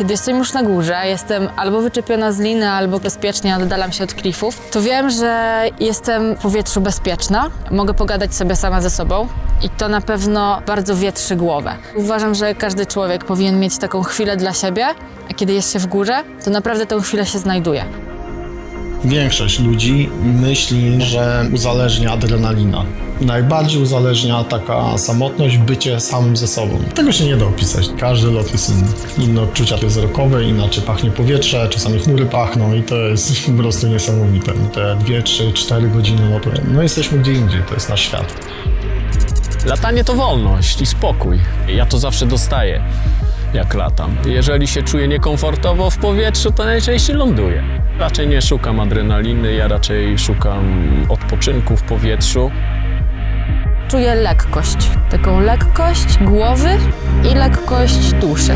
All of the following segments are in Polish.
Kiedy jestem już na górze, jestem albo wyczepiona z liny, albo bezpiecznie oddalam się od klifów, to wiem, że jestem w powietrzu bezpieczna. Mogę pogadać sobie sama ze sobą i to na pewno bardzo wietrzy głowę. Uważam, że każdy człowiek powinien mieć taką chwilę dla siebie, a kiedy jest się w górze, to naprawdę tę chwilę się znajduje. Większość ludzi myśli, że uzależnia adrenalina. Najbardziej uzależnia taka samotność, bycie samym ze sobą. Tego się nie da opisać. Każdy lot jest inny. Inne odczucia wzrokowe, inaczej pachnie powietrze, czasami chmury pachną i to jest po prostu niesamowite. Te 2, 3, 4 godziny lotu. No jesteśmy gdzie indziej, to jest nasz świat. Latanie to wolność i spokój. Ja to zawsze dostaję, jak latam. Jeżeli się czuję niekomfortowo w powietrzu, to najczęściej ląduję. Raczej nie szukam adrenaliny, ja raczej szukam odpoczynku w powietrzu. Czuję lekkość. Taką lekkość głowy i lekkość duszy.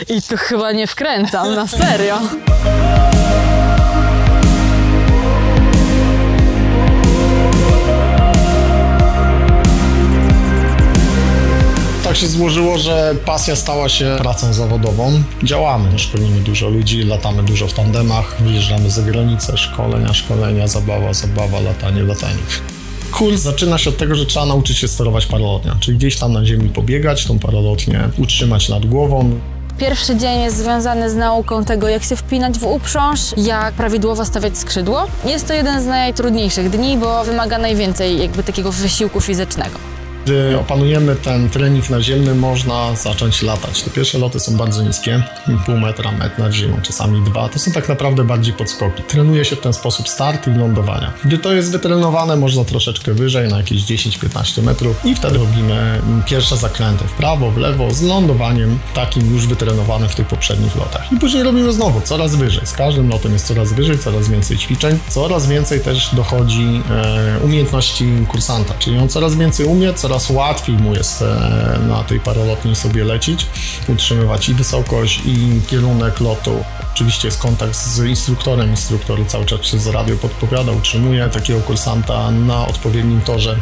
I tu chyba nie wkręcam, na serio. Tak się złożyło, że pasja stała się pracą zawodową. Działamy, szkolimy dużo ludzi, latamy dużo w tandemach, wyjeżdżamy za granicę, szkolenia, zabawa, latanie. Kurs zaczyna się od tego, że trzeba nauczyć się sterować paralotnią, czyli gdzieś tam na ziemi pobiegać, tą paralotnię utrzymać nad głową. Pierwszy dzień jest związany z nauką tego, jak się wpinać w uprząż, jak prawidłowo stawiać skrzydło. Jest to jeden z najtrudniejszych dni, bo wymaga najwięcej takiego wysiłku fizycznego. Gdy opanujemy ten trening naziemny, można zacząć latać. Te pierwsze loty są bardzo niskie, pół metra, metr nad ziemią, czasami 2. To są tak naprawdę bardziej podskoki. Trenuje się w ten sposób start i lądowania. Gdy to jest wytrenowane, można troszeczkę wyżej, na jakieś 10-15 metrów i wtedy robimy pierwsze zakręty w prawo, w lewo, z lądowaniem takim już wytrenowanym w tych poprzednich lotach. I później robimy znowu coraz wyżej. Z każdym lotem jest coraz wyżej, coraz więcej ćwiczeń, coraz więcej też dochodzi umiejętności kursanta, czyli on coraz więcej umie, coraz łatwiej mu jest na tej paralotni sobie lecieć, utrzymywać i wysokość, i kierunek lotu. Oczywiście jest kontakt z instruktorem. Instruktor cały czas przez radio podpowiada, utrzymuje takiego kursanta na odpowiednim torze.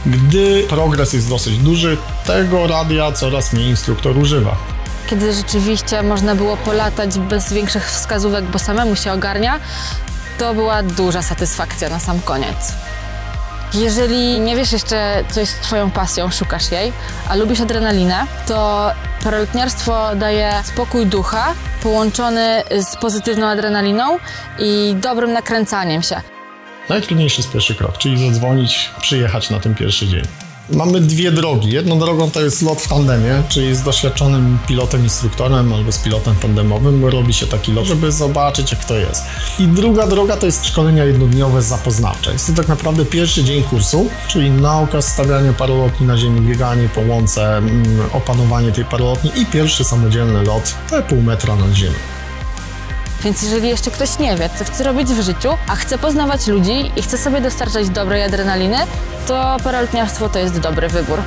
Gdy progres jest dosyć duży, tego radia coraz mniej instruktor używa. Kiedy rzeczywiście można było polatać bez większych wskazówek, bo samemu się ogarnia, to była duża satysfakcja na sam koniec. Jeżeli nie wiesz jeszcze, co jest twoją pasją, szukasz jej, a lubisz adrenalinę, to paralotniarstwo daje spokój ducha połączony z pozytywną adrenaliną i dobrym nakręcaniem się. Najtrudniejszy jest pierwszy krok, czyli zadzwonić, przyjechać na ten pierwszy dzień. Mamy dwie drogi. Jedną drogą to jest lot w tandemie, czyli z doświadczonym pilotem, instruktorem albo z pilotem tandemowym robi się taki lot, żeby zobaczyć, jak to jest. I druga droga to jest szkolenia jednodniowe zapoznawcze. Jest to tak naprawdę pierwszy dzień kursu, czyli nauka stawiania paralotni na ziemi, bieganie po łące, opanowanie tej paralotni i pierwszy samodzielny lot, te pół metra nad ziemią. Więc jeżeli jeszcze ktoś nie wie, co chce robić w życiu, a chce poznawać ludzi i chce sobie dostarczać dobrej adrenaliny, to paralotniarstwo to jest dobry wybór.